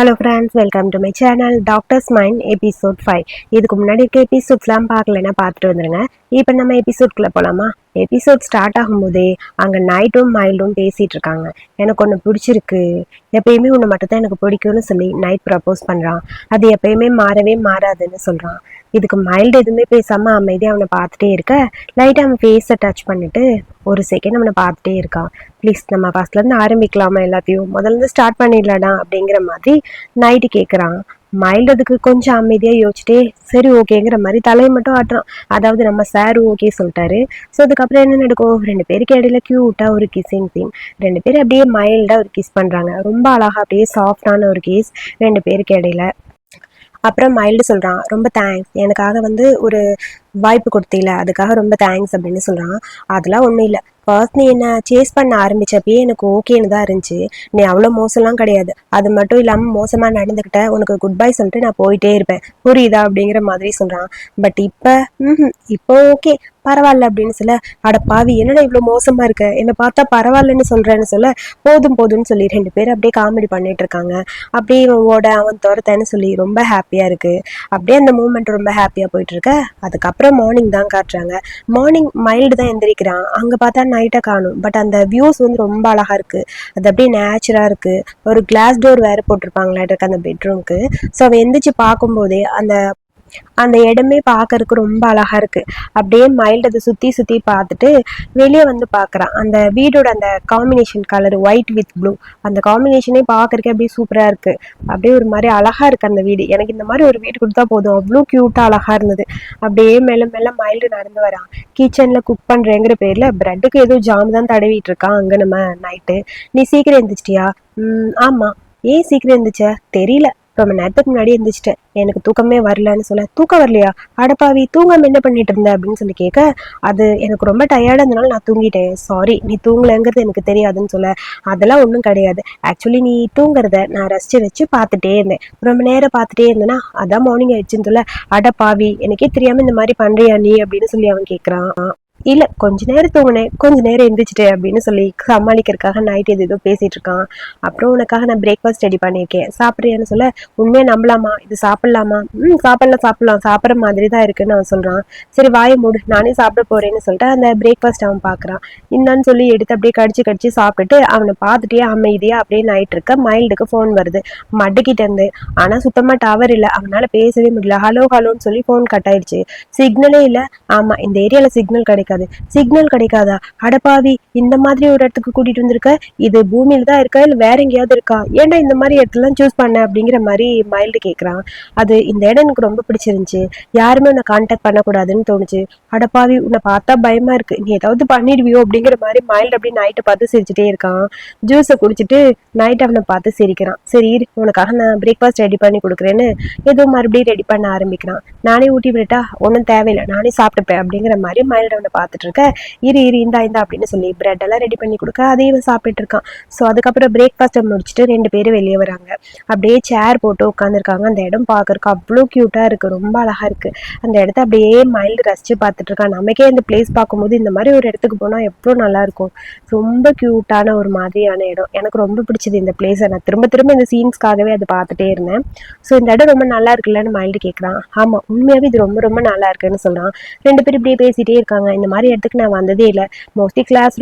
Hello friends, welcome to my channel doctors mind episode 5. இதுக்கு முன்னாடி இருக்க எபிசோட்ஸ்லாம் பார்க்கலன்னா பார்த்துட்டு வந்துடுங்க. இப்போ நம்ம எபிசோட்குள்ளே போகலாமா? எபிசோட் ஸ்டார்ட் ஆகும்போதே அங்கே நைட்டும் மைல்டும் பேசிகிட்டு இருக்காங்க. எனக்கு ஒன்று பிடிச்சிருக்கு, எப்பயுமே ஒன்று மட்டும் தான் எனக்கு பிடிக்கும்னு சொல்லி நைட் ப்ரப்போஸ் பண்ணுறான். அது எப்பயுமே மாறவே மாறாதுன்னு சொல்கிறான். இதுக்கு மைல்டு எதுவுமே பேசாமல் அமைதியாக அவனை பார்த்துட்டே இருக்க, லைட்டாக அவன் ஃபேஸை டச் பண்ணிட்டு ஒரு செகண்ட் அவனை பார்த்துட்டே இருக்கான். ப்ளீஸ் நம்ம ஃபர்ஸ்ட்லேருந்து ஆரம்பிக்கலாமா, எல்லாத்தையும் முதல்ல ஸ்டார்ட் பண்ணிடலாடா அப்படிங்கிற மாதிரி நைட்டு கேட்குறான். மைல்டு அதுக்கு கொஞ்சம் அமைதியாக யோசிச்சுட்டே சரி ஓகேங்கிற மாதிரி தலையை மட்டும் ஆட்டுறான். அதாவது நம்ம சார் ஓகே சொல்லிட்டாரு. ஸோ அதுக்கப்புறம் என்ன நடக்கும், ரெண்டு பேருக்கு இடையில க்யூட்டாக ஒரு கிஸ்ஸிங் சீன். ரெண்டு பேரும் அப்படியே மைல்டாக ஒரு கிஸ் பண்ணுறாங்க. ரொம்ப அழகாக அப்படியே சாஃப்டான ஒரு கிஸ் ரெண்டு பேருக்கு இடையில. அப்புறம் மைல்டு சொல்கிறான், ரொம்ப தேங்க்ஸ், எனக்காக ஒரு வாய்ப்பு கொடுத்தீல, அதுக்காக ரொம்ப தேங்க்ஸ் அப்படின்னு சொல்கிறான். அதெல்லாம் ஒன்றும் இல்லை, ஃபர்ஸ்ட் நீ என்னை சேஸ் பண்ண ஆரம்பித்தப்பயே எனக்கு ஓகேன்னு தான் இருந்துச்சு. நீ அவ்வளோ மோசம்லாம் கிடையாது. அது மட்டும் இல்லாமல் மோசமாக நடந்துக்கிட்ட, உனக்கு குட் பை சொல்லிட்டு நான் போயிட்டே இருப்பேன், புரியுதா அப்படிங்கிற மாதிரி சொல்கிறான். பட் இப்போ ஓகே பரவாயில்ல அப்படின்னு சொல்ல, அட பாவி என்னடா இவ்வளோ மோசமாக இருக்க, என்னை பார்த்தா பரவாயில்லன்னு சொல்கிறேன்னு சொல்ல, போதும்னு சொல்லி ரெண்டு பேரும் அப்படியே காமெடி பண்ணிட்டு இருக்காங்க. அப்படியே அவன் துரத்தன்னு சொல்லி ரொம்ப ஹாப்பியாக இருக்குது. அப்படியே அந்த மூமெண்ட் ரொம்ப ஹாப்பியாக போயிட்டு இருக்க. அதுக்கப்புறம் மார்னிங் தான் காட்டுறாங்க. மார்னிங் மைல்டு தான் எந்திரிக்கிறான். அங்கே பார்த்தா நைட்டை காணும். பட் அந்த வியூஸ் ரொம்ப அழகாக இருக்குது. அது அப்படியே நேச்சுராக இருக்குது. ஒரு கிளாஸ் டோர் வேறு போட்டிருப்பாங்களாட்டு அந்த பெட்ரூம்க்கு. ஸோ அவன் எந்திரிச்சு பார்க்கும்போதே அந்த இடமே பார்க்கறதுக்கு ரொம்ப அழகா இருக்கு. அப்படியே மைல்டு அதை சுற்றி பார்த்துட்டு வெளியே பார்க்குறான். அந்த வீடோட அந்த combination colour white with blue, அந்த காம்பினேஷனே பார்க்கறதுக்கு அப்படியே சூப்பராக இருக்கு. அப்படியே ஒரு மாதிரி அழகா இருக்கு அந்த வீடு. எனக்கு இந்த மாதிரி ஒரு வீடு கொடுத்தா போதும், அவ்வளோ க்யூட்டாக அழகா இருந்தது. அப்படியே மெல்ல மைல்டு நடந்து வரான். கிச்சனில் குக் பண்ணுறேங்கிற பேரில் ப்ரெட்டுக்கு ஏதோ ஜாம் தான் தடவிட்டு இருக்கான். அங்கே நம்ம நைட்டு, நீ சீக்கிரம் எழுந்திரிச்சிட்டியா? ஆமாம். ஏன் சீக்கிரம் எழுந்திரிச்ச? தெரியல, ரொம்ப நேரத்துக்கு முன்னாடி எழுந்திரிச்சிட்டேன், எனக்கு தூக்கமே வரலன்னு சொல்ல. தூக்கம் வரலையா? அடப்பாவி, தூங்காம என்ன பண்ணிட்டு இருந்த அப்படின்னு சொல்லி கேட்க, அது எனக்கு ரொம்ப டயர்டாக இருந்தனால நான் தூங்கிட்டேன், சாரி, நீ தூங்கலைங்கிறது எனக்கு தெரியாதுன்னு சொல்ல. அதெல்லாம் ஒன்றும் கிடையாது, ஆக்சுவலி நீ தூங்குறத நான் ரசிச்சு பார்த்துட்டே இருந்தேன், ரொம்ப நேரம் பார்த்துட்டே இருந்தேன்னா அதான் மார்னிங் ஆயிடுச்சுன்னு சொல்ல. அடப்பாவி, எனக்கே தெரியாம இந்த மாதிரி பண்றியா நீ அப்படின்னு சொல்லி அவன் கேட்குறான். இல்லை, கொஞ்ச நேரம் தூங்கினேன், கொஞ்ச நேரம் எந்திரிச்சிட்டேன் அப்படின்னு சொல்லி சமாளிக்கிறதுக்காக நைட் ஏதோ பேசிட்டு இருக்கான். அப்புறம் உனக்காக நான் பிரேக்ஃபாஸ்ட் ரெடி பண்ணியிருக்கேன், சாப்பிட்றியான்னு சொல்ல. உண்மையாக நம்பலாமா, இது சாப்பிட்லாமா? சாப்பிட்லாம், சாப்பிட்ற மாதிரி தான் இருக்குன்னு அவன் சொல்கிறான். சரி வாயை மூடு, நானே சாப்பிட போகிறேன்னு சொல்லிட்டு அந்த பிரேக்ஃபாஸ்ட் அவன் பார்க்குறான். இன்னான்னு சொல்லி எடுத்து அப்படியே கடிச்சு சாப்பிட்டுட்டு அவனை பார்த்துட்டே அமைதியாக அப்படியே நைட் இருக்க. மைல்டுக்கு ஃபோன் வருது மட்டுக்கிட்ட இருந்து. ஆனால் சுத்தமாக டவர் இல்லை, அவனால் பேசவே முடியல. ஹலோன்னு சொல்லி ஃபோன் கட் ஆயிடுச்சு. சிக்னலே இல்லை. ஆமாம், இந்த ஏரியாவில் சிக்னல் கிடைக்காது. கிடைக்காதா? அடப்பாவி, இந்த மாதிரி ஒரு இடத்துக்கு கூட்டிட்டு வந்திருக்க, இது பூமியில தான் இருக்கா இல்ல வேற எங்கேயாவது இருக்கா? ஏன்டா இந்த மாதிரி இடத்துலாம் சூஸ் பண்ண அப்படிங்கிற மாதிரி மைல்டு கேட்குறான். அது இந்த இடம் எனக்கு ரொம்ப பிடிச்சிருந்துச்சு, யாருமே உன்னை கான்டாக்ட் பண்ணக்கூடாதுன்னு தோணுச்சு. அடப்பாவி, உன்னை பார்த்தா பயமா இருக்கு, நீ ஏதாவது பண்ணிடுவியோ அப்படிங்கிற மாதிரி மைல்டு அப்படி நைட்டை பார்த்து சிரிச்சுட்டே இருக்கான். ஜூஸை குடிச்சிட்டு நைட் அவனை பார்த்து சிரிக்கிறான். சரி, உனக்காக நான் பிரேக்ஃபாஸ்ட் ரெடி பண்ணி கொடுக்குறேன்னு ஏதோ மறுபடியும் ரெடி பண்ண ஆரம்பிக்கிறான். நானே ஊட்டி விட்டா ஒன்றும் தேவையில்லை, நானே சாப்பிட்டுப்பேன் அப்படிங்கிற மாதிரி மைல்டு அவனை பார்த்துட்டு இருக்க. இரு இந்தா அப்படின்னு சொல்லி பிரெட் எல்லாம் ரெடி பண்ணி கொடுக்க அதையும் சாப்பிட்டு இருக்கான். ஸோ அதுக்கப்புறம் பிரேக்ஃபாஸ்ட்டை முடிச்சுட்டு ரெண்டு பேரும் வெளியே வராங்க. அப்படியே சேர் போட்டு உட்காந்துருக்காங்க. அந்த இடம் பார்க்கறதுக்கு அவ்வளோ க்யூட்டாக இருக்குது, ரொம்ப அழகாக இருக்குது. அந்த இடத்த அப்படியே மைல்டு ரசித்து பார்த்துட்டு இருக்கான். நமக்கே இந்த பிளேஸ் பார்க்கும்போது இந்த மாதிரி ஒரு இடத்துக்கு போனால் எவ்வளோ நல்லாயிருக்கும். ரொம்ப க்யூட்டான ஒரு மாதிரியான இடம், எனக்கு ரொம்ப பிடிச்சது இந்த பிளேஸை. நான் திரும்ப இந்த சீன்ஸ்க்காகவே அதை பார்த்துட்டே இருந்தேன். ஸோ இந்த இடம் ரொம்ப நல்லா இருக்குல்லன்னு மைல்டு கேட்குறான். ஆமாம், உண்மையாகவே இது ரொம்ப ரொம்ப நல்லா இருக்குன்னு சொல்கிறான். ரெண்டு பேரும் இப்படியே பேசிகிட்டே இருக்காங்க. இந்த மாதிரி இடத்துக்கு நான் வந்ததே இல்லை, மோஸ்ட்லி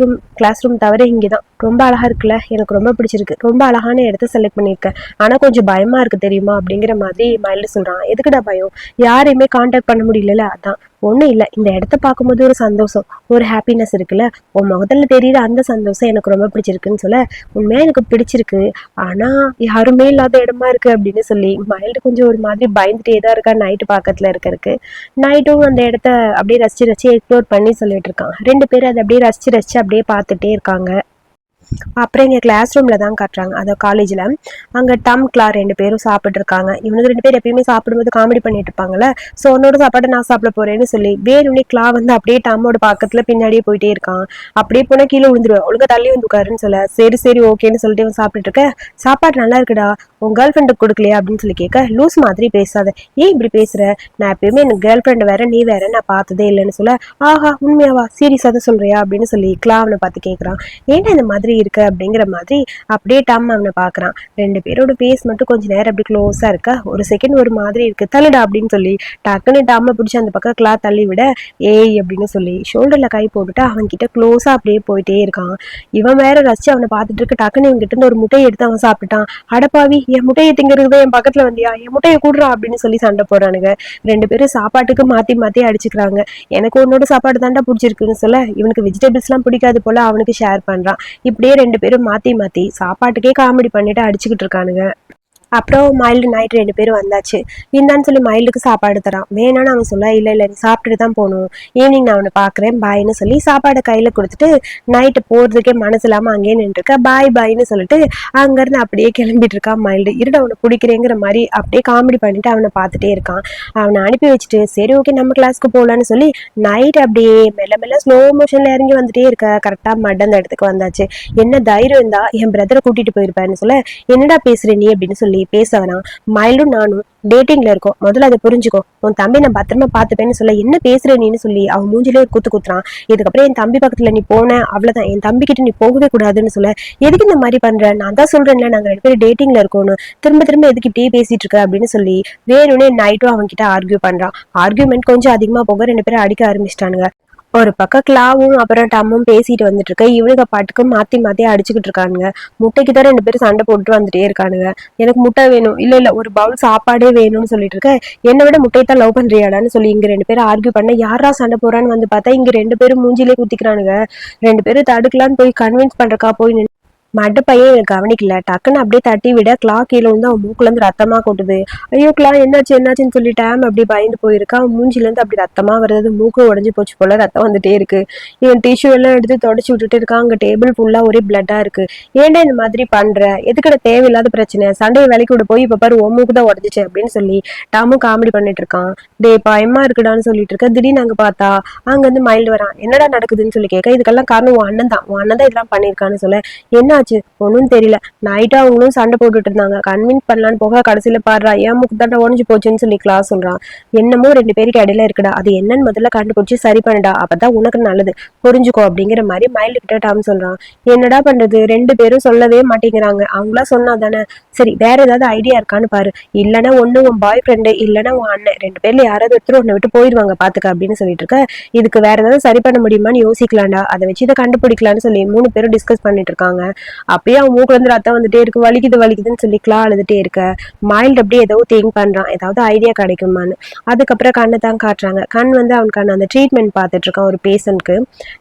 கிளாஸ் ரூம் தவிர இங்கே தான். ரொம்ப அழகா இருக்குல்ல, எனக்கு ரொம்ப பிடிச்சிருக்கு, ரொம்ப அழகான இடத்த செலக்ட் பண்ணியிருக்கேன், ஆனால் கொஞ்சம் பயமா இருக்கு தெரியுமா அப்படிங்கிற மாதிரி மைல்டு சொல்றான். எதுக்குடா பயம்? யாரையுமே கான்டாக்ட் பண்ண முடியல, அதான். ஒன்றும் இல்லை, இந்த இடத்த பார்க்கும்போது ஒரு சந்தோஷம், ஒரு ஹாப்பினஸ் இருக்குல்ல, உன் முகத்துல தெரியுற அந்த சந்தோஷம் எனக்கு ரொம்ப பிடிச்சிருக்குன்னு சொல்ல. உண்மையா எனக்கு பிடிச்சிருக்கு, ஆனா யாருமே இல்லாத இடமா இருக்கு அப்படின்னு சொல்லி மைல்டு கொஞ்சம் ஒரு மாதிரி பயந்துட்டே தான் இருக்கா நைட்டு பக்கத்துல இருக்கறதுக்கு. நைட்டும் அந்த இடத்த அப்படியே ரசிச்சு எக்ஸ்ப்ளோர் பண்ணி சொல்லிட்டு இருக்கான். ரெண்டு பேரும் அதை அப்படியே ரசிச்சு அப்படியே பார்த்துட்டே இருக்காங்க. அப்புறம் எங்கள் கிளாஸ் ரூமில் தான் காட்டுறாங்க, அதை காலேஜில். அங்கே டம் கிளா ரெண்டு பேரும் சாப்பிட்டு இருக்காங்க. இவனுக்கு ரெண்டு பேர் எப்பயுமே சாப்பிடும்போது காமெடி பண்ணிட்டு இருப்பாங்கல்ல. ஸோ உன்னோட சாப்பாடு நான் சாப்பிட போறேன்னு சொல்லி வேணும்னே கிளா அப்படியே டம்மோட பக்கத்தில் பின்னாடியே போயிட்டே இருக்கான். அப்படியே போனால் கீழே விழுந்துருவேன், ஒழுங்கா தள்ளி வந்துக்காருன்னு சொல்ல. சரி ஓகேன்னு சொல்லிட்டு இவன் சாப்பிட்டுட்டு இருக்க. சாப்பாடு நல்லா இருக்குடா, உன் கேர்ள் ஃப்ரெண்டுக்கு கொடுக்கலையா அப்படின்னு சொல்லி கேட்க. லூஸ் மாதிரி பேசாத, ஏன் இப்படி பேசுற? நான் எப்பயுமே எனக்கு கேர்ள் ஃப்ரெண்டு வேற, நீ வேற, நான் பார்த்ததே இல்லைன்னு சொல்ல. ஆஹா, உண்மையாவா? சீரியஸாக தான் சொல்றியா அப்படின்னு சொல்லி கிளா அவனை பார்த்து கேட்குறான். ஏன்னா இந்த மாதிரி இருக்கு அப்படிங்கிற மாதிரி அப்படியே டம் அவனை பாக்குறான். ரெண்டு பேரோட ஃபேஸ் மட்டும் கொஞ்ச நேரம் அப்படி க்ளோஸா இருக்க, ஒரு செகண்ட் ஒரு மாதிரி இருக்கு. தள்ளுடா அப்படின்னு சொல்லி டக்குன்னு டாம பிடிச்சி அந்த பக்கம் கிளாத் தள்ளி விட, ஏய் அப்படின்னு சொல்லி ஷோல்டர்ல கை போட்டுட்டு அவன் கிட்ட க்ளோஸா அப்படியே போயிட்டே இருக்கான். இவன் வேற ரசிச்சு அவனை பார்த்துட்டு இருக்கு. டக்குன்னு இவன் கிட்ட இருந்து ஒரு முட்டையை எடுத்து அவன் சாப்பிட்டான். அடப்பாவி, என் முட்டையை திங்கிறது என் பக்கத்துல வந்தியா, என் முட்டையை கூடுறா அப்படின்னு சொல்லி சண்டை போறானுங்க. ரெண்டு பேரும் சாப்பாட்டுக்கு மாத்தி மாத்தி அடிச்சுக்கிறாங்க. எனக்கு உன்னோட சாப்பாடு தாண்டா பிடிச்சிருக்குன்னு சொல்ல, இவனுக்கு வெஜிடபிள்ஸ் எல்லாம் பிடிக்காது போல அவனுக்கு ஷேர் பண்றான். இப்படியே ரெண்டு பேரும் மாத்தி மாத்தி சாப்பாட்டுக்கே காமெடி பண்ணிட்டு அடிச்சுக்கிட்டு இருக்கானுங்க. அப்புறம் மைல்டு நைட் ரெண்டு பேரும் வந்தாச்சு. இந்தான்னு சொல்லி மைல்டுக்கு சாப்பாடு தரான். வேணான்னு அவன் சொல்ல, இல்லை இல்லை நீ சாப்பிட்டுட்டு தான் போகணும், ஈவினிங் நான் அவனை பார்க்குறேன் பாய்ன்னு சொல்லி சாப்பாடை கையில் கொடுத்துட்டு நைட்டு போகிறதுக்கே மனசு இல்லாமல் அங்கேயே நின்றுருக்க. பாய் பாய்ன்னு சொல்லிட்டு அங்கேருந்து அப்படியே கிளம்பிட்டு இருக்கான் மைல்டு. இருட அவனை பிடிக்கிறேங்கிற மாதிரி அப்படியே காமெடி பண்ணிட்டு அவனை பார்த்துட்டே இருக்கான். அவனை அனுப்பி வச்சுட்டு சரி ஓகே நம்ம கிளாஸ்க்கு போகலான்னு சொல்லி நைட் அப்படியே மெல்ல மெல்ல ஸ்லோ மோஷனில் இறங்கி வந்துட்டே இருக்க. கரெக்டாக மட் அந்த இடத்துக்கு வந்தாச்சு. என்ன தைரியம் இருந்தா என் பிரதரை கூட்டிகிட்டு போயிருப்பாருன்னு சொல்ல, என்னடா பேசுற நீ அப்படின்னு சொல்லி பேச வேணாம், மைல்டும் நானும் டேட்டிங்ல இருக்கோம், முதல்ல அதை புரிஞ்சுக்கோ, உன் தம்பி நான் பத்திரமா பார்த்துப்பேன்னு சொல்ல, என்ன பேசுற நீன்னு சொல்லி அவன் மூஞ்சிலே ஒரு குத்து குத்துறான். இதுக்கப்புறம் என் தம்பி பக்கத்துல நீ போன அவ்வளவுதான், என் தம்பி கிட்ட நீ போகவே கூடாதுன்னு சொல்ல, எதுக்கு இந்த மாதிரி பண்ற, நான் தான் சொல்றேன்ல நாங்க ரெண்டு பேரும் டேட்டிங்ல இருக்கோம்னு, திரும்ப திரும்ப எதுக்கு இப்படியே பேசிட்டு இருக்க அப்படின்னு சொல்லி வேணும்னே நைட்டும் அவன் கிட்ட ஆர்கியூ பண்றான். ஆர்கியூமெண்ட் கொஞ்சம் அதிகமா போக ரெண்டு பேரும் அடிக்க ஆரம்பிச்சிட்டானுங்க. ஒரு பக்கம் கிளாவும் அப்புறம் டம்மும் பேசிட்டு வந்துட்டு இருக்க, இவனுக்கு பாட்டுக்கு மாத்தி மாத்தி அடிச்சுக்கிட்டு இருக்கானுங்க. முட்டைக்கு தான் ரெண்டு பேரும் சண்டை போட்டு வந்துட்டே இருக்கானுங்க. எனக்கு முட்டை வேணும், இல்ல இல்ல ஒரு பவுல் சாப்பாடே வேணும்னு சொல்லிட்டு இருக்க, என்னை விட முட்டையை தான் லவ் பண்றியாடான்னு சொல்லி இங்க ரெண்டு பேரும் ஆர்கியூ பண்ண, யாரா சண்டை போறான்னு வந்து பார்த்தா இங்க ரெண்டு பேரும் மூஞ்சிலே குத்திக்கிறானுங்க. ரெண்டு பேரும் தடுக்கலான்னு போய் கன்வின்ஸ் பண்றக்கா போய் மட்ட பையன் எனக்கு கவனிக்கல, டக்குன்னு அப்படியே தட்டி விட கிளா கீழே வந்து அவன் மூக்குல இருந்து ரத்தமா கொட்டுது. ஐயோ கிளா என்னாச்சு என்னாச்சுன்னு சொல்லி டேம் அப்படி பயந்து போயிருக்கா. அவன் மூஞ்சில இருந்து அப்படி ரத்தமா வருது, மூக்கு உடஞ்சு போச்சு போல ரத்தம் வந்துட்டே இருக்கு. இவன் டிஷ்யூ எல்லாம் எடுத்து தொடச்சி விட்டுட்டு இருக்கான். அங்க டேபிள் ஃபுல்லா ஒரே பிளட்டா இருக்கு. ஏன்டா இந்த மாதிரி பண்ற, எதுக்கிட தேவையில்லாத பிரச்சனை, சண்டையை வேலைக்கு விட போய் இப்ப பாரு ஓ மூக்கு தான் உடஞ்சிச்சு அப்படின்னு சொல்லி டாமும் காமெடி பண்ணிட்டு இருக்கான். டே பயமா இருக்குடான்னு சொல்லிட்டு இருக்க, திடீர்னு அங்க பார்த்தா அங்க இருந்து மைல்டு வரான். என்னடா நடக்குதுன்னு சொல்லி கேட்க, இதுக்கெல்லாம் காரணம் உன் அண்ணன் தான், உன் அண்ணன் தான் இதெல்லாம் பண்ணிருக்கான்னு சொல்ல, என்ன ஒன்னும் தெரியல, நைட்டா அவங்களும் சண்டை போட்டுட்டு இருந்தாங்க, கன்வின்ஸ் பண்ணலான்னு போக கடைசியில பாடுறா ஏன் முக்கு தாண்டா உடஞ்சு போச்சுன்னு சொல்லி கிளாஸ் சொல்றான். என்னமோ ரெண்டு பேருக்கு இடையில இருக்குடா, அது என்னன்னு முதல்ல கண்டுபிடிச்சு சரி பண்ணுடா, அப்பதான் உனக்கு நல்லது, புரிஞ்சுக்கோ அப்படிங்கிற மாதிரி மைல்டு கிட்ட டாம் சொல்றான். என்னடா பண்றது, ரெண்டு பேரும் சொல்லவே மாட்டேங்கிறாங்க, அவங்களா சொன்னா தானே, சரி வேற ஏதாவது ஐடியா இருக்கான்னு பாரு, இல்லைன்னா ஒண்ணு உன் பாய் ஃப்ரெண்டு இல்லைன்னா உன் அண்ணன், ரெண்டு பேர்ல யாராவது ஒருத்தர் உன்னை விட்டு போயிடுவாங்க பாத்துக்க அப்படின்னு சொல்லிட்டு இருக்க. இதுக்கு வேற ஏதாவது சரி பண்ண முடியுமான்னு யோசிக்கலாம்டா, அதை வச்சு இதை கண்டுபிடிக்கலான்னு சொல்லி மூணு பேரும் டிஸ்கஸ் பண்ணிட்டு இருக்காங்க. அப்பயே அவன் மூக்குல இருந்து ரத்தம் வந்துட்டே இருக்கு, வலிக்குது வலிக்குதுன்னு சொல்லி கிளா அழுதுட்டே இருக்க. மைல்டு அப்படியே ஏதோ திங்க் பண்றான், ஏதாவது ஐடியா கிடைக்குமான்னு. அதுக்கப்புறம் கண்ணை தான் காட்டுறாங்க. கண் வந்து அவனுக்கான அந்த ட்ரீட்மெண்ட் பார்த்துட்டு இருக்கான் ஒரு பேஷண்ட்க்கு.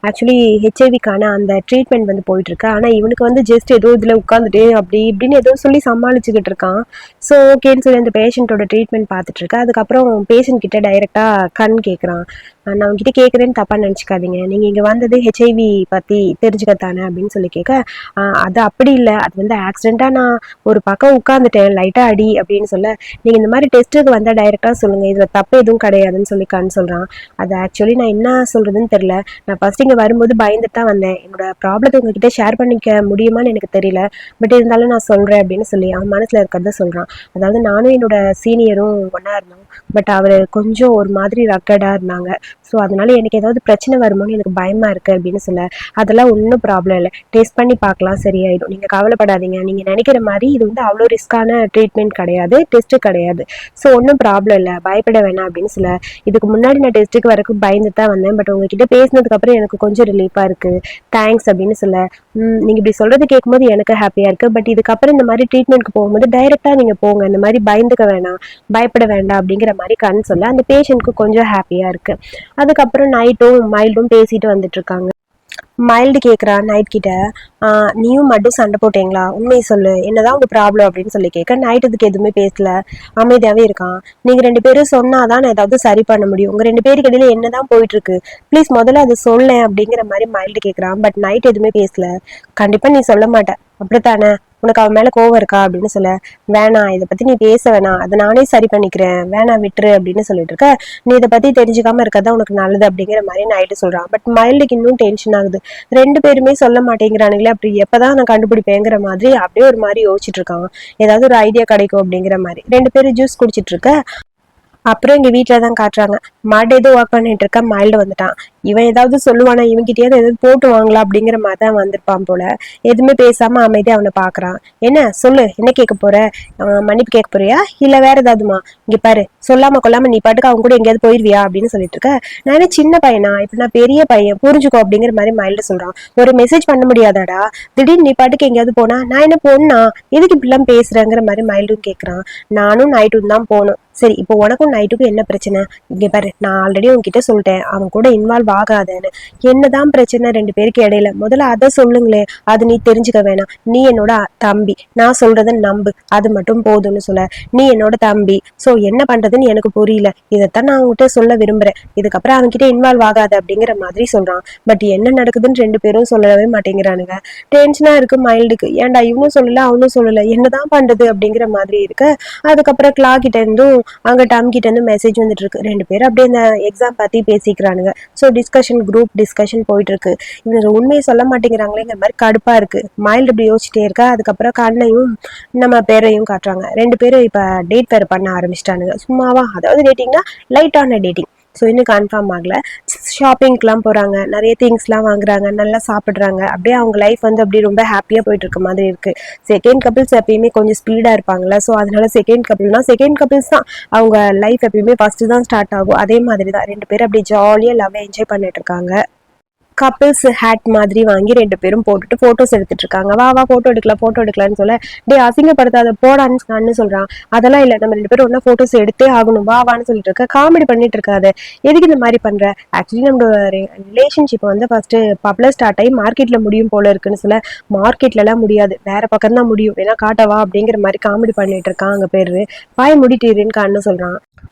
ஆக்சுவலி ஹெச்ஐவிக்கான அந்த ட்ரீட்மெண்ட் வந்து போயிட்டு இருக்கு. ஆனா இவனுக்கு வந்து ஜஸ்ட் ஏதோ இதுல உட்காந்துட்டு அப்படி இப்படின்னு ஏதோ சொல்லி சமாளிச்சுக்கிட்டு இருக்கான். ஸோ ஓகேன்னு சொல்லி அந்த பேஷண்ட்டோட ட்ரீட்மெண்ட் பார்த்துட்டு இருக்கு. அதுக்கப்புறம் பேஷண்ட் கிட்ட டைரக்டா கண் கேட்குறான். நான் உங்ககிட்ட கேட்குறேன்னு தப்பா நினச்சிக்காதீங்க, நீங்க இங்க வந்தது ஹெச்ஐவி பத்தி தெரிஞ்சுக்கத்தானே அப்படின்னு சொல்லி கேட்க, அது அப்படி இல்லை, அது வந்து ஆக்சிடென்ட்டாக நான் ஒரு பக்கம் உட்காந்துட்டேன் லைட்டாக அடி அப்படின்னு சொல்ல, நீங்கள் இந்த மாதிரி டெஸ்ட்டுக்கு வந்தால் டைரெக்டாக சொல்லுங்கள், இதில் தப்பு எதுவும் கிடையாதுன்னு சொல்லி கண் சொல்கிறான். அது ஆக்சுவலி நான் என்ன சொல்கிறதுன்னு தெரில, நான் ஃபஸ்ட் இங்கே வரும்போது பயந்துட்டு தான் வந்தேன், என்னோட ப்ராப்ளத்தை உங்ககிட்ட ஷேர் பண்ணிக்க முடியுமான்னு எனக்கு தெரியல, பட் இருந்தாலும் நான் சொல்கிறேன் அப்படின்னு சொல்லி அவன் மனசில் இருக்கிறத சொல்கிறான். அதாவது நானும் என்னோட சீனியரும் ஒன்றா இருந்தோம், பட் அவர் கொஞ்சம் ஒரு மாதிரி ரக்கடாக இருந்தாங்க. ஸோ அதனால எனக்கு ஏதாவது பிரச்சனை வருமோன்னு எனக்கு பயமாக இருக்குது அப்படின்னு சொல்ல, அதெல்லாம் ஒன்றும் ப்ராப்ளம் இல்லை, டெஸ்ட் பண்ணி பார்க்கலாம் சரியாயிடும், நீங்கள் கவலைப்படாதீங்க, நீங்கள் நினைக்கிற மாதிரி இது வந்து அவ்வளோ ரிஸ்க்கான ட்ரீட்மெண்ட் கிடையாது, டெஸ்ட்டு கிடையாது, ஸோ ஒன்றும் ப்ராப்ளம் இல்லை, பயப்பட வேணாம் அப்படின்னு சொல்ல, இதுக்கு முன்னாடி நான் டெஸ்ட்டுக்கு வரக்கும் பயந்து தான் வந்தேன், பட் உங்ககிட்ட பேசினதுக்கப்புறம் எனக்கு கொஞ்சம் ரிலீஃபாக இருக்குது, தேங்க்ஸ் அப்படின்னு சொல்ல, நீங்கள் இப்படி சொல்கிறது கேட்கும்போது எனக்கு ஹாப்பியாக இருக்குது, பட் இதுக்கப்புறம் இந்த மாதிரி ட்ரீட்மெண்ட்க்கு போகும்போது டைரெக்டாக நீங்கள் போங்க, இந்த மாதிரி பயந்துக்க வேணாம், பயப்பட வேண்டாம் அப்படிங்கிற மாதிரி கண் சொல்ல அந்த பேஷண்ட்க்கு கொஞ்சம் ஹாப்பியாக இருக்குது. அதுக்கப்புறம் நைட்டும் மைல்டும் பேசிட்டு வந்துட்டு இருக்காங்க. மைல்டு கேட்குறா நைட் கிட்ட, நீயும் மட்டும் சண்டை போட்டீங்களா, உண்மையை சொல்லு, என்னதான் உங்க ப்ராப்ளம் அப்படின்னு சொல்லி கேட்க, நைட் இதுக்கு எதுவுமே பேசல, அமைதியாவே இருக்கான். நீங்க ரெண்டு பேரும் சொன்னாதான் நான் ஏதாவது சரி பண்ண முடியும், உங்க ரெண்டு பேருக்கு இடையில என்னதான் போயிட்டு இருக்கு, ப்ளீஸ் முதல்ல அது சொல்லேன் அப்படிங்கிற மாதிரி மைல்டு கேட்குறான். பட் நைட் எதுவுமே பேசல. கண்டிப்பா நீ சொல்ல மாட்ட அப்படித்தானே, உனக்கு அவன் மேல கோவம் இருக்கா அப்படின்னு சொல்ல, வேணாம் இதை பத்தி நீ பேச வேணாம், அதை நானே சரி பண்ணிக்கிறேன், வேணாம் விட்டுரு அப்படின்னு சொல்லிட்டு இருக்க, நீ இதை பத்தி தெரிஞ்சுக்காம இருக்கதான் உனக்கு நல்லது அப்படிங்கிற மாதிரி நைட்டு சொல்றான். பட் மைல்டுக்கு இன்னும் டென்ஷன் ஆகுது, ரெண்டு பேருமே சொல்ல மாட்டேங்கிறானுங்களே, அப்படி எப்பதான் நான் கண்டுபிடிப்பேங்கிற மாதிரி அப்படியே ஒரு மாதிரி யோசிச்சுட்டு இருக்கான். ஏதாவது ஒரு ஐடியா கிடைக்கும் அப்படிங்கிற மாதிரி ரெண்டு பேரும் ஜூஸ் குடிச்சிட்டு இருக்க. அப்புறம் எங்க வீட்டில் தான் காட்டுறாங்க. மாடு ஏதோ ஒர்க் பண்ணிட்டு இருக்க மைல்டு வந்துட்டான். இவன் ஏதாவது சொல்லுவானா, இவன்கிட்டயாவது ஏதாவது போட்டு வாங்கலாம் அப்படிங்கிற மாதிரி தான் வந்திருப்பான் போல. எதுவுமே பேசாம அமைதியா அவனை பாக்குறான். என்ன சொல்லு, என்ன கேட்க போற? மன்னிப்பு கேட்க போறியா இல்ல வேற ஏதாவதுமா? இங்க பாரு, சொல்லாம கொள்ளாம நீ பாட்டுக்கு அவங்க கூட எங்கேயாவது போயிருவியா அப்படின்னு சொல்லிட்டு இருக்க. நான் என்ன சின்ன பையனா, இப்ப நான் பெரிய பையன், புரிஞ்சுக்கோ அப்படிங்கிற மாதிரி மைல்டு சொல்றான். ஒரு மெசேஜ் பண்ண முடியாதாடா? திடீர்னு நீ பாட்டுக்கு எங்கேயாவது போனா நான் என்ன பொண்ணா, எதுக்கு இப்படிலாம் பேசுறேங்கிற மாதிரி மைல்டும் கேட்கறான். நானும் நைட்டு தான் போகணும். சரி, இப்போ உனக்கும் நைட்டுக்கும் என்ன பிரச்சனை? இங்க பாரு, நான் ஆல்ரெடி உன்கிட்ட சொல்லிட்டேன் அவன் கூட இன்வால்வ் ஆகாதேன்னு. என்னதான் பிரச்சனை ரெண்டு பேருக்கு இடையில? முதல்ல அதை சொல்லுங்களே, அது நீ தெரிஞ்சுக்க வேணாம். நீ என்னோட தம்பி, நான் சொல்றத நம்பு, அது மட்டும் போதும்னு சொல்ல. நீ என்னோட தம்பி, சோ என்ன பண்றதுன்னு எனக்கு புரியல, இதைத்தான் நான் அவங்ககிட்ட சொல்ல விரும்புறேன். இதுக்கப்புறம் அவன்கிட்ட இன்வால்வ் ஆகாது அப்படிங்கிற மாதிரி சொல்றான். பட் என்ன நடக்குதுன்னு ரெண்டு பேரும் சொல்லவே மாட்டேங்கிறானுங்க. டென்ஷனா இருக்கு மைல்டுக்கு. ஏன்டா இவனும் சொல்லல அவனும் சொல்லல, என்னதான் பண்றது அப்படிங்கிற மாதிரி இருக்கு. அதுக்கப்புறம் கிளா கிட்ட இருந்தும் அங்க டம் கிட்ட இருந்து மெசேஜ் வந்துட்டு இருக்கு. ரெண்டு பேரும் அப்படியே இந்த எக்ஸாம் பத்தி பேசிக்கிறானுங்க. ஸோ டிஸ்கஷன், குரூப் டிஸ்கஷன் போயிட்டு இருக்கு. இவங்க உண்மையை சொல்ல மாட்டேங்கிறாங்களேங்கிற மாதிரி கடுப்பா இருக்கு. மைல்டு இப்படி யோசிச்சுட்டே இருக்கா. அதுக்கப்புறம் கண்ணையும் நம்ம பேரையும் காட்டுறாங்க. ரெண்டு பேரும் இப்ப டேட் வேற பண்ண ஆரம்பிச்சிட்டானுங்க. சும்மாவா, அதாவது டேட்டிங்னா லைட்டான டேட்டிங். ஸோ இன்னும் கன்ஃபார்ம் ஆகல. ஷாப்பிங்க்கெலாம் போகிறாங்க, நிறைய திங்ஸ்லாம் வாங்குறாங்க, நல்லா சாப்பிட்றாங்க. அப்படியே அவங்க லைஃப் வந்து அப்படியே ரொம்ப ஹாப்பியாக போயிட்டு இருக்க மாதிரி இருக்கு. செகண்ட் கப்பிள்ஸ் எப்பயுமே கொஞ்சம் ஸ்பீடாக இருப்பாங்களா, ஸோ அதனால செகண்ட் கப்பிள்ஸ் தான் அவங்க லைஃப் எப்பயுமே ஃபர்ஸ்ட் தான் ஸ்டார்ட் ஆகும். அதே மாதிரி தான் ரெண்டு பேரும் அப்படியே ஜாலியாக லவ்வை என்ஜாய் பண்ணிட்டு இருக்காங்க. கப்பிள்ஸ் ஹேட் மாதிரி வாங்கி ரெண்டு பேரும் போட்டுட்டு போட்டோஸ் எடுத்துட்டு இருக்காங்க. வா வா போட்டோ எடுக்கலாம்னு சொல்ல, டே அசிங்கப்படுத்தாத போடான்னு சொல்றான். அதெல்லாம் இல்லை, நம்ம ரெண்டு பேரும் ஒன்னா போட்டோஸ் எடுத்தே ஆகணும், வா வான்னு சொல்லிட்டு இருக்க. காமெடி பண்ணிட்டு இருக்காது, எதுக்கு இந்த மாதிரி பண்ற? ஆக்சுவலி நம்மளோட ரிலேஷன்ஷிப் வந்து ஃபர்ஸ்ட் பப்ல ஸ்டார்ட் ஆகி மார்க்கெட்ல முடியும் போல இருக்குன்னு சொல்ல. மார்க்கெட்ல எல்லாம் முடியாது, வேற பக்கம் தான் முடியும், வேணா காட்டவா அப்படிங்கிற மாதிரி காமெடி பண்ணிட்டு இருக்கான். அங்க பேரு வாய் முடிட்டு கண்ணு சொல்றான்.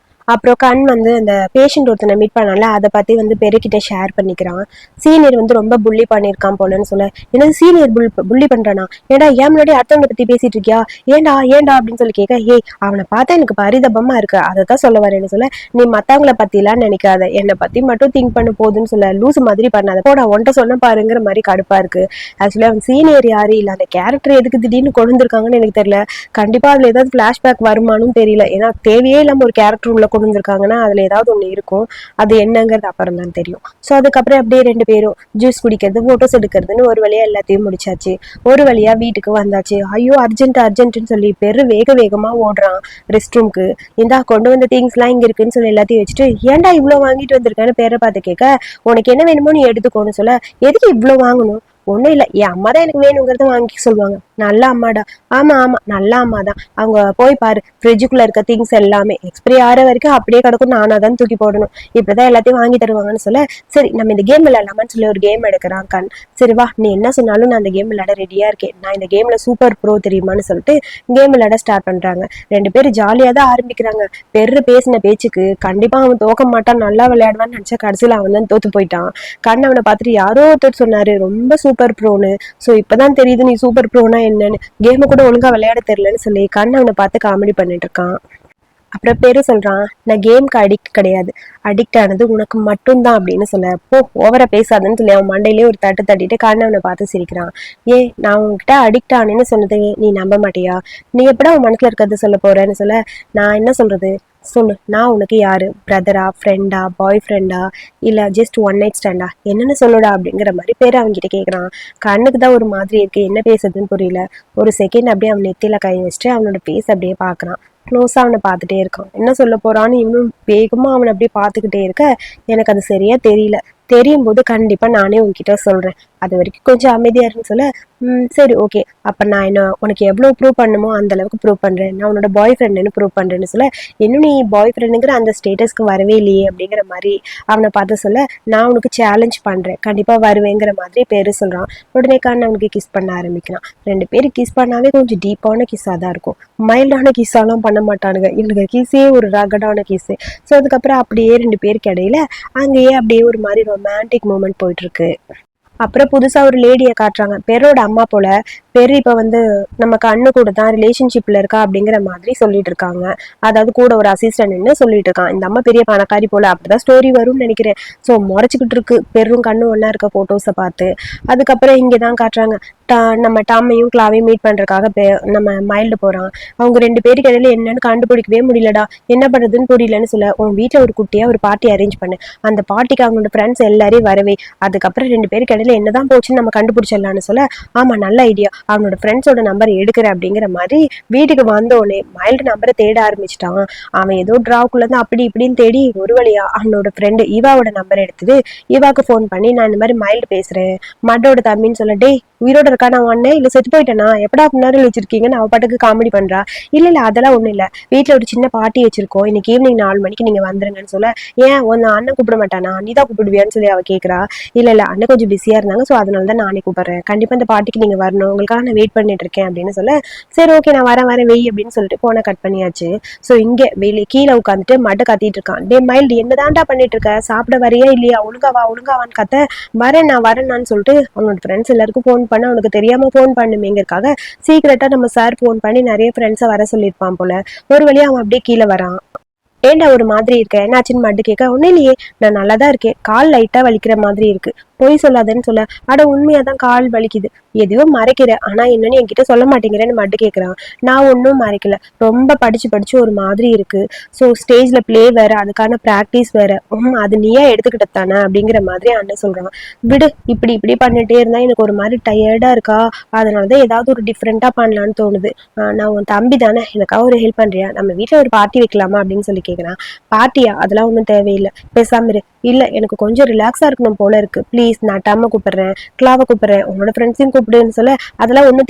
அப்புறம் கண் வந்து அந்த பேஷண்ட் ஒருத்தனை மீட் பண்ணால, அதை பற்றி வந்து பெருக்கிட்ட ஷேர் பண்ணிக்கிறான். சீனியர் வந்து ரொம்ப புள்ளி பண்ணியிருக்கான் போலன்னு சொல்ல. எனக்கு சீனியர் புள்ளி பண்ணுறானா? ஏன்டா ஏன் முன்னாடி அடுத்தவங்களை பற்றி பேசிட்டு இருக்கியா? ஏண்டா அப்படின்னு சொல்லி கேட்க, ஏய் அவனை பார்த்தா எனக்கு பரிதபமாக இருக்கு, அதை தான் சொல்ல வரேன்னு சொல்ல. நீ மற்றவங்கள பற்றிலாம் நினைக்காத, என்னை பற்றி மட்டும் திங்க் பண்ண போதுன்னு சொல்ல. லூஸ் மாதிரி பண்ணாத, போடா ஒன்ட்ட சொன்ன பாருங்கிற மாதிரி கடுப்பாக இருக்கு. ஆக்சுவலி அவன் சீனியர் யாரு இல்லை அந்த கேரக்டர் எதுக்கு திடீர்னு கொண்டு வந்திருக்காங்கன்னு எனக்கு தெரியல. கண்டிப்பாக அதில் ஏதாவது ஃப்ளாஷ்பேக் வருமானும் தெரியல. ஏன்னா தேவையே இல்லாமல் ஒரு கேரக்டர் உள்ள கொண்டு வந்திருக்காங்கன்னா அதுல ஏதாவது ஒண்ணு இருக்கும். அது என்னங்கிறது அப்புறம் தான் தெரியும். ஸோ அதுக்கப்புறம் அப்படியே ரெண்டு பேரும் ஜூஸ் குடிக்கிறது, போட்டோஸ் எடுக்கிறதுன்னு ஒரு வழியா எல்லாத்தையும் முடிச்சாச்சு. ஒரு வழியா வீட்டுக்கு வந்தாச்சு. ஐயோ அர்ஜென்ட்னு சொல்லி பேரு வேகமா ஓடுறான் ரெஸ்ட் ரூம்க்கு. இந்தா கொண்டு வந்த திங்ஸ் எல்லாம் இங்க இருக்குன்னு சொல்லி எல்லாத்தையும் வச்சுட்டு, ஏன்டா இவ்வளவு வாங்கிட்டு வந்திருக்கேன்னு பேரை பார்த்து கேட்க, உனக்கு என்ன வேணுமோ நீ எடுத்துக்கோன்னு சொல்ல. எதுக்கு இவ்வளவு வாங்கணும்? ஒன்றும் இல்லை, என் அம்மா தான் எனக்கு வேணுங்கிறத வாங்கி சொல்லுவாங்க. நல்ல அம்மாடா. ஆமாம் நல்ல அம்மா தான். அவங்க போய் பாரு, ஃப்ரிட்ஜுக்குள்ளே இருக்க திங்ஸ் எல்லாமே எக்ஸ்பிரி ஆகிற வரைக்கும் அப்படியே கிடக்கும், நானாக தான் தூக்கி போடணும். இப்படிதான் எல்லாத்தையும் வாங்கி தருவாங்கன்னு சொல்ல, சரி நம்ம இந்த கேம் விளையாடலாமான்னு சொல்லி ஒரு கேம் எடுக்கிறான் கண். சரி வா, நீ என்ன சொன்னாலும் நான் அந்த கேம் விளையாட ரெடியாக இருக்கேன், நான் இந்த கேமில் சூப்பர் ப்ரோ தெரியுமான்னு சொல்லிட்டு கேம் விளையாட ஸ்டார்ட் பண்ணுறாங்க. ரெண்டு பேரும் ஜாலியாக தான் ஆரம்பிக்கிறாங்க. பேசின பேச்சுக்கு கண்டிப்பாக அவன் தோக்க மாட்டான், நல்லா விளையாடுவான்னு நினச்சா கடைசியில் அவன் தான் தோத்து போயிட்டான். கண் அவனை பார்த்துட்டு யாரோ ஒருத்தர் சொன்னாரு ரொம்ப சூப்பர் ப்ரோன்னு. ஸோ இப்பதான் தெரியுது நீ சூப்பர் ப்ரோனா என்னன்னு. கேமு கூட ஒழுங்கா விளையாட தெரியலன்னு சொல்லி கண் அவனை பார்த்து காமெடி பண்ணிட்டு இருக்கான். அப்புறம் பேரு சொல்றான், நான் கேமுக்கு அடிக்ட் கிடையாது, அடிக்ட் ஆனது உனக்கு மட்டும்தான் அப்படின்னு சொல்ல. போ ஓவரா பேசாதுன்னு சொல்லி அவன் மண்டையிலேயே ஒரு தட்டு தட்டிட்டு கண்ணவனை பார்த்து சிரிக்கிறான். நான் உன்கிட்ட அடிக்ட் ஆனேன்னு சொன்னது நீ நம்ப மாட்டியா? நீ எப்படா உன் மனசுல இருக்கிறது சொல்ல போறேன்னு சொல்ல. நான் என்ன சொல்றது சொல்லு, நான் உனக்கு யாரு? பிரதரா, ஃப்ரெண்டா, பாய் ஃப்ரெண்டா, இல்ல ஜஸ்ட் ஒன் நைட் ஸ்டாண்டா, என்னன்னு சொல்லுடா அப்படிங்கிற மாதிரி பேர் அவன்கிட்ட கேட்கறான். கண்ணுக்கு தான் ஒரு மாதிரி இருக்கு, என்ன பேசுறதுன்னு புரியல. ஒரு செகண்ட் அப்படியே அவன் நெத்தியில கை வச்சுட்டு அவனோட பேஸ் அப்படியே பாக்குறான். க்ளோஸா அவனை பார்த்துட்டே இருக்கான். என்ன சொல்ல போறான்னு இன்னும் வேகமா அவனை அப்படியே பார்த்துக்கிட்டே இருக்க எனக்கு அது சரியா தெரியல. தெரியும் போது கண்டிப்பா நானே உன்கிட்ட சொல்றேன், அது வரைக்கும் கொஞ்சம் அமைதியா இருக்குன்னு சொல்ல. சரி ஓகே, அப்ப நான் என்ன உனக்கு எவ்வளவு ப்ரூவ் பண்ணுமோ அந்த அளவுக்கு ப்ரூவ் பண்றேன், நான் உன்னோட பாய் ஃப்ரெண்டுன்னு ப்ரூவ் பண்றேன்னு சொல்ல. இன்னும் நீ பாய் ஃப்ரெண்டுங்கிற அந்த ஸ்டேட்டஸ்க்கு வரவே இல்லையே அப்படிங்கிற மாதிரி அவனை பார்த்து சொல்ல. நான் உனக்கு சேலஞ்ச் பண்றேன், கண்டிப்பா வருவேங்கிற மாதிரி பேரு சொல்றான். உடனே அவனுக்கு கிஸ் பண்ண ஆரம்பிக்கிறான். ரெண்டு பேரும் கிஸ் பண்ணாவே கொஞ்சம் டீப்பான கிஸ்ஸா தான் இருக்கும், மைல்டான கிஸ்ஸாலாம் பண்ண மாட்டானுங்க. இவனுக்கு கிஸ்ஸே ஒரு ரகடான கிஸ். ஸோ அதுக்கப்புறம் அப்படியே ரெண்டு பேருக்கு இடையில அங்கேயே அப்படியே ஒரு மாதிரி ரொமான்டிக் மூமெண்ட் போயிட்டு இருக்கு. அப்புறம் புதுசா ஒரு லேடியை காட்டுறாங்க. பெரோட அம்மா போல. பெரு இப்ப வந்து நம்ம கண்ணு கூட தான் ரிலேஷன்ஷிப்ல இருக்கா அப்படிங்கிற மாதிரி சொல்லிட்டு இருக்காங்க. அதாவது கூட ஒரு அசிஸ்டன்ட்னு சொல்லிட்டு இருக்கான். இந்த அம்மா பெரிய பணக்காரி போல, அப்படிதான் ஸ்டோரி வரும்னு நினைக்கிறேன். ஸோ முறைச்சிக்கிட்டு இருக்கு பெரும் கண்ணு ஒன்னா இருக்க போட்டோஸை பார்த்து. அதுக்கப்புறம் இங்கதான் காட்டுறாங்க. நம்ம டாமையும் கிளாவையும் மீட் பண்றதுக்காக நம்ம மைல்டு போறான். அவங்க 2 பேருக்கு இடையில என்னன்னு கண்டுபிடிக்கவே முடியலடா. என்ன பண்றதுன்னு புரியலன்னு சொல்ல, உன் வீட்டுல ஒரு குட்டியா ஒரு பார்ட்டி அரேஞ்ச் பண்ணு. அந்த பார்ட்டிக்கு அவங்களோட ஃப்ரெண்ட்ஸ் எல்லாரையும் வரவே. அதுக்கப்புறம் 2 பேருக்கு இடையில என்னதான் போச்சுன்னு நம்ம கண்டுபிடிச்சிடலாம்னு சொல்ல, ஆமா நல்ல ஐடியா, அவனோட ஃப்ரெண்ட்ஸோட நம்பர் எடுக்கிறேன் அப்படிங்கிற மாதிரி வீட்டுக்கு வந்தோடனே மைல்டு நம்பரை தேட ஆரம்பிச்சிட்டான். அவன் ஏதோ டிராவுக்குள்ள இருந்து அப்படி இப்படின்னு தேடி ஒரு வழியா அவனோட ஃப்ரெண்டு ஈவாவோட நம்பர் எடுத்துட்டு ஈவாக்கு ஃபோன் பண்ணி, நான் இந்த மாதிரி மைல்டு பேசுறேன், மட்டோட தம்பின்னு சொல்ல, டே உயிரோட இருக்கா நான் ஒன்னே இல்ல செத்து போயிட்டேனா, எப்படா முன்னாடி வச்சிருக்கீங்கன்னு அவ பாட்டுக்கு காமெடி பண்றா. இல்ல அதெல்லாம் ஒண்ணும் இல்ல, வீட்டுல ஒரு சின்ன பார்ட்டி வச்சிருக்கோம், இன்னைக்கு ஈவினிங் 4 மணிக்கு நீங்க வந்துருங்கன்னு சொல்ல, ஏன் உன்னை அண்ணன் கூப்பிட மாட்டானா, நீதான் கூப்பிடுவியான்னு சொல்லி அவ கேக்குறா. இல்ல அண்ணன் கொஞ்சம் பிஸியா இருந்தாங்க, ஸோ அதனாலதான் நானே கூப்பிடுறேன், கண்டிப்பா இந்த பார்ட்டிக்கு நீங்க வரணும், உங்களுக்காக நான் வெயிட் பண்ணிட்டு இருக்கேன் அப்படின்னு சொல்ல, சரி ஓகே நான் வரேன் வெய் அப்படின்னு சொல்லிட்டு போனை கட் பண்ணியாச்சு. ஸோ இங்க வெளியே கீழே உட்காந்துட்டு மட்டை கத்திட்டு இருக்கான். டே மைல்டு என்னதான்டா பண்ணிட்டு இருக்க, சாப்பிட வரையா இல்லையா, ஒழுங்காவான்னு கத்த, வரேன்னு சொல்லிட்டு அவனோட ஃப்ரெண்ட்ஸ் எல்லாருக்கும் ஃபோன் பண்ண, அவனுக்கு தெரியாம ஃபோன் பண்ணுமேங்கிறதுக்காக சீக்கிரட்டா நம்ம சார் ஃபோன் பண்ணி நிறைய ஃப்ரெண்ட்ஸை வர சொல்லியிருப்பான் போல. ஒரு வழியா அவன் அப்படியே கீழே வரான். ஏன்டா ஒரு மாதிரி இருக்க, என்னாச்சுன்னு மட்டு கேட்க, ஒன்னும் இல்லையே நான் நல்லாதான் இருக்கேன், கால் லைட்டா வலிக்கிற மாதிரி இருக்கு, பொய் சொல்லாதேன்னு சொல்ல, அட உண்மையாதான் கால் வலிக்குது, எதையோ மறைக்கிற, ஆனா என்னன்னு என்கிட்ட சொல்ல மாட்டேங்கிறேன்னு மட்டும் கேட்குறான். நான் ஒன்றும் மறைக்கல, ரொம்ப படிச்சு ஒரு மாதிரி இருக்கு, ஸோ ஸ்டேஜ்ல பிளே வேற, அதுக்கான ப்ராக்டிஸ் வேற, அது நீயா எடுத்துக்கிட்ட தானே அப்படிங்கிற மாதிரி அண்ணன் சொல்றான். விடு, இப்படி பண்ணிட்டே இருந்தா எனக்கு ஒரு மாதிரி டயர்டா இருக்கா, அதனாலதான் ஏதாவது ஒரு டிஃப்ரெண்டா பண்ணலான்னு தோணுது. நான் உன் தம்பி தானே, எனக்காக ஒரு ஹெல்ப் பண்றியா, நம்ம வீட்டுல ஒரு பார்ட்டி வைக்கலாமா அப்படின்னு சொல்லி கேட்குறான். பார்ட்டியா, அதெல்லாம் ஒன்றும் தேவையில்லை, பேசாம இரு. இல்ல எனக்கு கொஞ்சம் ரிலாக்ஸா இருக்கணும் போல இருக்கு, ப்ளீஸ் நான் டாம கூப்பிடுறேன், கிளாவை கூப்பிடுறேன், உன்னோட ஃப்ரெண்ட்ஸையும் கூப்பிடுன்னு சொல்ல, அதெல்லாம் ஒன்றும்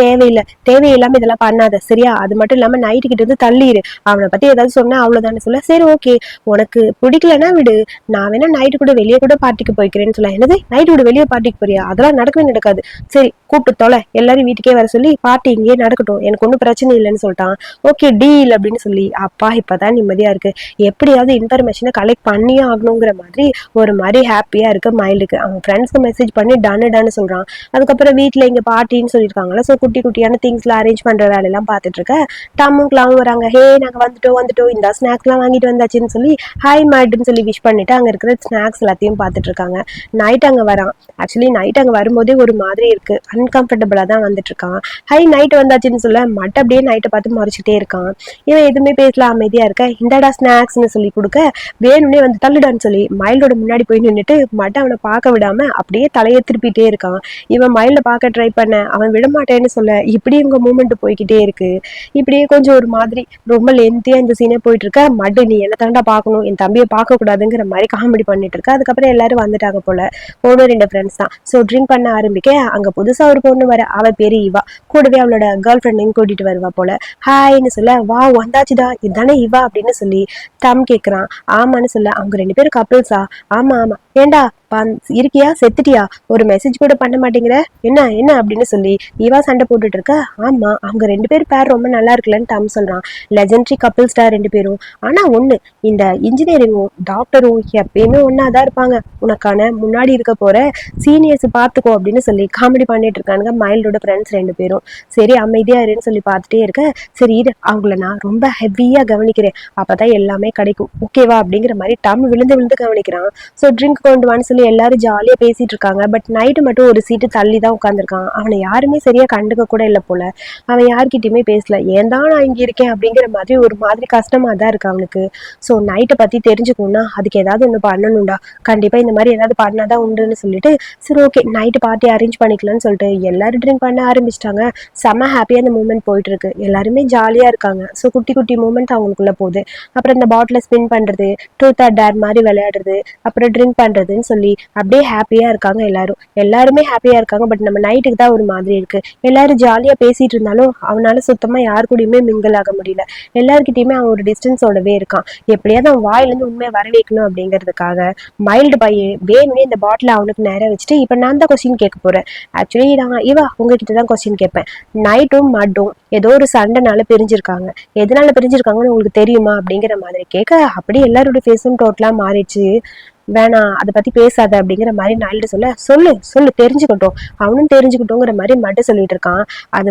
தேவையில்லாம இதெல்லாம் பண்ணாத சரியா, அது மட்டும் இல்லாம நைட்டு கிட்ட இருந்து தள்ளிடு, அவனை பத்தி ஏதாவது சொன்னா அவ்வளவுதானே சொல்ல, சரி ஓகே உனக்கு பிடிக்கலன்னா விடு, நான் வேணா நைட்டு கூட வெளியே கூட பார்ட்டிக்கு போய்க்கிறேன்னு சொல்ல. என்னது நைட்டு கூட வெளியே பார்ட்டிக்கு போறியா, அதெல்லாம் நடக்கவே நடக்காது, சரி கூப்பிட்டு தொலை, எல்லாரும் வீட்டுக்கே வர சொல்லி பார்ட்டி இங்கேயே நடக்கட்டும், எனக்கு ஒன்றும் பிரச்சனை இல்லைன்னு சொல்லிட்டான். ஓகே டீல் அப்படின்னு சொல்லி, அப்பா இப்பதான் நிம்மதியா இருக்கு, எப்படியாவது இன்ஃபர்மேஷனை கலெக்ட் பண்ணியே ஆகணுங்கிற மாதிரி ஒரு மாதிரி ஹாப்பியா இருக்கு மைல்டுக்கு. அவன் ஃப்ரெண்ட்ஸ்க்கு மெசேஜ் பண்ணி டான்னு சொல்றான். அதுக்கப்புறம் வீட்டுல இங்க பார்ட்டின்னு சொல்லியிருக்காங்களா, ஸோ குட்டியான திங்ஸ்ல அரேஞ்ச் பண்ற வேலையெல்லாம் பார்த்துட்டு இருக்க. டம்மும் கிளாவும் வராங்க. ஹே நாங்க வந்துட்டோம் இந்த ஸ்நாக்ஸ் எல்லாம் வாங்கிட்டு வந்தாச்சுன்னு சொல்லி ஹாய் மேட்னு சொல்லி விஷ் பண்ணிட்டு அங்க இருக்கிற ஸ்நாக்ஸ் எல்லாத்தையும் பார்த்துட்டு இருக்காங்க. நைட் அங்க வரான். ஆக்சுவலி நைட் அங்க வரும்போதே ஒரு மாதிரி இருக்கு, அன்கம்ஃபர்டபுளா தான் வந்துட்டு இருக்கான். ஹை நைட் வந்தாச்சுன்னு சொல்ல மட்டும் அப்படியே நைட்டை பார்த்து மறைச்சிட்டே இருக்கான். இவன் எதுவுமே பேசல, அமைதியா இருக்க. இந்தடா ஸ்நாக்ஸ்ன்னு சொல்லி கொடுக்க, வேணும்னே வந்து தள்ளுடான்னு சொல்லி மைல்டோட முன்னாடி போய் நின்றுட்டு மட்டும் அவனை பார்க்க விடாம அப்படியே தலையை திருப்பிட்டே இருக்கான். இவன் மைல்ட பார்க்க ட்ரை பண்ண, அவன் விடமாட்டேன்னு சொல்ல, இப்படி இவங்க மூமெண்ட் போய்கிட்டே இருக்கு. இப்படியே கொஞ்சம் ஒரு மாதிரி ரொம்ப லென்த்தியா இந்த சீனே போயிட்டு இருக்க. மட்டு நீ என்ன தாண்டா பார்க்கணும், என் தம்பியை பார்க்க கூடாதுங்கிற மாதிரி காமெடி பண்ணிட்டு இருக்க. அதுக்கப்புறம் எல்லாரும் வந்துட்டாங்க போல, ஒன்று 2 ஃப்ரெண்ட்ஸ் தான். ஸோ ட்ரிங்க் பண்ண ஆரம்பிக்க அங்க புதுசா ஒரு பொண்ணு வர, அவ பேரு இவா, கூடவே அவளோட கேர்ள் ஃப்ரெண்டையும் கூட்டிட்டு வருவா போல. ஹாய்ன்னு சொல்ல, வா வந்தாச்சுடா இதுதானே இவா அப்படின்னு சொல்லி டம் கேட்குறான். ஆமான்னு சொல்ல, அவங்க 2 பேரும் கப்பிள்ஸா, ஆமா ஏண்டா இருக்கியா செத்துட்டியா, ஒரு மெசேஜ் கூட பண்ண மாட்டேங்கிற, என்ன அப்படின்னு சொல்லி இவா சண்டை போட்டுட்டு இருக்க. ஆமா அவங்க 2 பேரும் பேர் ரொம்ப நல்லா இருக்குல்லன்னு டம் சொல்றான். லெஜெண்டரி கப்பிள்ஸ்டா 2 பேரும், ஆனா ஒண்ணு, இந்த இன்ஜினியரிங்கும் டாக்டரும் எப்பயுமே ஒன்னாதான் இருப்பாங்க, உனக்கான முன்னாடி இருக்க போற சீனியர்ஸ் பாத்துக்கோ அப்படின்னு சொல்லி காமெடி பண்ணிட்டு இருக்கானுங்க மைல்டோட ஃப்ரெண்ட்ஸ் 2 பேரும். சரி அமைதியா இருன்னு சொல்லி பார்த்துட்டே இருக்க. சரி இரு, அவங்கள நான் ரொம்ப ஹெவியா கவனிக்கிறேன், அப்பதான் எல்லாமே கிடைக்கும் ஓகேவா அப்படிங்கிற மாதிரி டம் விழுந்து கவனிக்கிறான். ஸோ ட்ரிங்க் கொண்டு வான்னு சொல்லி எல்லாரும் ஜாலியா பேசிட்டு இருக்காங்க. பட் நைட்டு மட்டும் ஒரு சீட்டு தள்ளி தான் உட்காந்துருக்கான். அவனை யாருமே சரியா கண்டுக்க கூட இல்லை போல. அவன் யார்கிட்டயுமே பேசல, ஏன் தான் நான் இங்க இருக்கேன் அப்படிங்கிற மாதிரி ஒரு மாதிரி கஷ்டமா தான் இருக்கு அவனுக்கு. ஸோ நைட்டை பத்தி தெரிஞ்சுக்கணும்னா அதுக்கு ஏதாவது ஒன்று பண்ணணும்டா, கண்டிப்பா இந்த மாதிரி ஏதாவது பண்ணாதான் உண்டுன்னு சொல்லிட்டு, சரி ஓகே நைட்டு பார்ட்டி அரேஞ்ச் பண்ணிக்கலாம்னு சொல்லிட்டு எல்லாரும் ட்ரிங்க் பண்ண ஆரம்பிச்சிட்டாங்க. செம்ம ஹாப்பியா அந்த மூமெண்ட் போயிட்டு இருக்கு, எல்லாருமே ஜாலியா இருக்காங்க. ஸோ குட்டி மூமெண்ட் அவங்களுக்குள்ள போகுது. அப்புறம் இந்த பாட்டில ஸ்பின் பண்றது, ட்ரூத் ஆர் டேர் மாதிரி விளையாடுறது, அப்புறம் ட்ரிங்க் பண்றதுன்னு சொல்லி அப்படியே ஹாப்பியா இருக்காங்க. எல்லாருமே ஹாப்பியா இருக்காங்க. பட் நம்ம நைட்டுக்கு தான் ஒரு மாதிரி இருக்கு. எல்லாரும் ஜாலியா பேசிட்டு இருந்தாலும் அவனால சுத்தமா யாரு கூடயுமே மிங்கிள் ஆக முடியல. எல்லார்கிட்டயுமே அவன் ஒரு டிஸ்டன்ஸோடவே இருக்கான். எப்படியாவது அவன் வாயிலிருந்து உண்மையை வர வைக்கணும் அப்படிங்கிறதுக்காக மைல்டு பையன் வேணும்னே இந்த பாட்டில அவனுக்கு நேரம் வச்சுட்டு, இப்ப நான் தான் கொஸ்டின் கேட்க போறேன். ஆக்சுவலி நான் உங்ககிட்ட தான் கொஸ்டின் கேட்பேன். நைட்டும் மட்டும் ஏதோ ஒரு சண்டைனால பிரிஞ்சிருக்காங்க, எதனால பிரிஞ்சிருக்காங்கன்னு உங்களுக்கு தெரியுமா அப்படிங்கிற மாதிரி கேட்க, அப்படி எல்லாரோட ஃபேஸும் டோட்டலா மாறிடுச்சு. வேணாம் அதை பத்தி பேசாத அப்படிங்கிற மாதிரி மைல்டு சொல்ல, சொல்லு சொல்லு தெரிஞ்சுக்கிட்டோம், அவனும் தெரிஞ்சுக்கிட்டோங்கிற மாதிரி மட்டும் சொல்லிட்டு இருக்கான். அது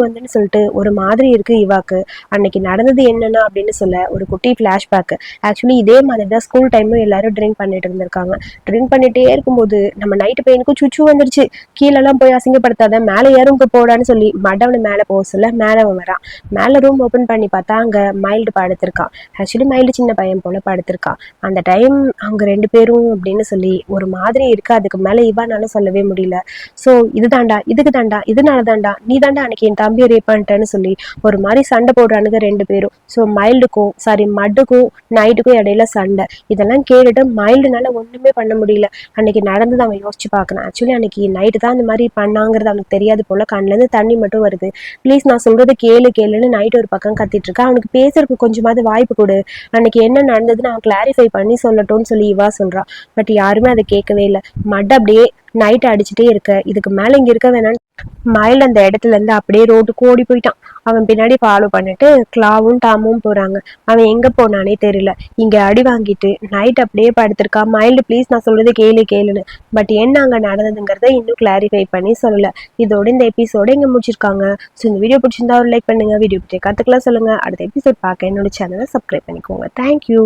வந்துன்னு சொல்லிட்டு ஒரு மாதிரி இருக்கு இவாக்கு. அன்னைக்கு நடந்தது என்னன்னா அப்படின்னு சொல்ல ஒரு குட்டி ஃபிளாஷ்பேக். ஆக்சுவலி இதே மாதிரி தான் ஸ்கூல் டைமும் எல்லாரும் ட்ரிங்க் பண்ணிட்டு இருந்திருக்காங்க. ட்ரிங்க் பண்ணிட்டே இருக்கும்போது நம்ம நைட்டு பையனுக்கும் சுச்சு வந்துருச்சு. கீழெல்லாம் போய் அசிங்கப்படுத்தாத, மேலே ஏறும் போடான்னு சொல்லி மடவனு மேலே போக சொல்ல மேலே அவன் வரான். மேலே ரூம் ஓப்பன் பண்ணி பார்த்தா அங்க மைல்டு படுத்திருக்கான். ஆக்சுவலி மைல்டு சின்ன பையன் போல படுத்திருக்கான். அந்த டைம் அவங்க ரெண்டு பேரும் அப்படின்னு சொல்லி ஒரு மாதிரி இருக்கு. அதுக்கு மேலே இவானால சொல்லவே முடியல. ஸோ இதுதாண்டா, இதுக்கு தாண்டா, இதனால தாண்டா, நீ தாண்டா அன்னைக்கு என் தம்பியை ரேப் பண்ணிட்டேன்னு சொல்லி ஒரு மாதிரி சண்டை போடுறானுங்க ரெண்டு பேரும். ஸோ மைல்டுக்கும் மட்டுக்கும் நைட்டுக்கும் இடையில சண்டை. இதெல்லாம் கேட்டுட்டு மைல்டுனால ஒண்ணுமே பண்ண முடியல. அன்னைக்கு நடந்தது அவன் யோசிச்சு பார்க்கணும். ஆக்சுவலி அன்னைக்கு நைட்டு தான் அந்த மாதிரி பண்ணாங்கிறது அவனுக்கு தெரியாது போல. கண்ணுலேருந்து தண்ணி மட்டும் வருது. ப்ளீஸ் நான் சொல்றது கேளு கேளுன்னு நைட் ஒரு பக்கம் கத்திட்டு இருக்கா. அவனுக்கு பேசுறதுக்கு கொஞ்சமாவது வாய்ப்பு கொடு, அன்னைக்கு என்ன நடந்ததுன்னு அவன் கிளாரிஃபை பண்ணி சொல்லட்டும்னு சொல்லி இவா சொல்றான். பட் யாருமே அதை கேட்கவே இல்லை. மட் அப்படியே நைட் அடிச்சுட்டே இருக்க, இதுக்கு மேல இங்க இருக்க வேணாம். மைல்டு அந்த இடத்துல இருந்து அப்படியே ரோட்டுக்கு ஓடி போயிட்டான். அவன் பின்னாடி ஃபாலோ பண்ணிட்டு கிளாவும் டாமும் போறாங்க. அவன் எங்க போனானே தெரியல. இங்க அடி வாங்கிட்டு நைட் அப்படியே படுத்திருக்கா. மைல்டு ப்ளீஸ் நான் சொல்றது கேளு கேளுன்னு. பட் என்ன அங்க நடந்ததுங்கிறத இன்னும் கிளாரிஃபை பண்ணி சொல்லல. இதோட இந்த எபிசோட இங்க முடிச்சிருக்காங்க. ஸோ இந்த வீடியோ பிடிச்சிருந்தா ஒரு லைக் பண்ணுங்க. வீடியோ பற்றி கத்துக்கலாம் சொல்லுங்க. அடுத்த எபிசோட் பார்க்க என்னோட சேனலை சப்ஸ்கிரைப் பண்ணிக்கோங்க. தேங்க்யூ.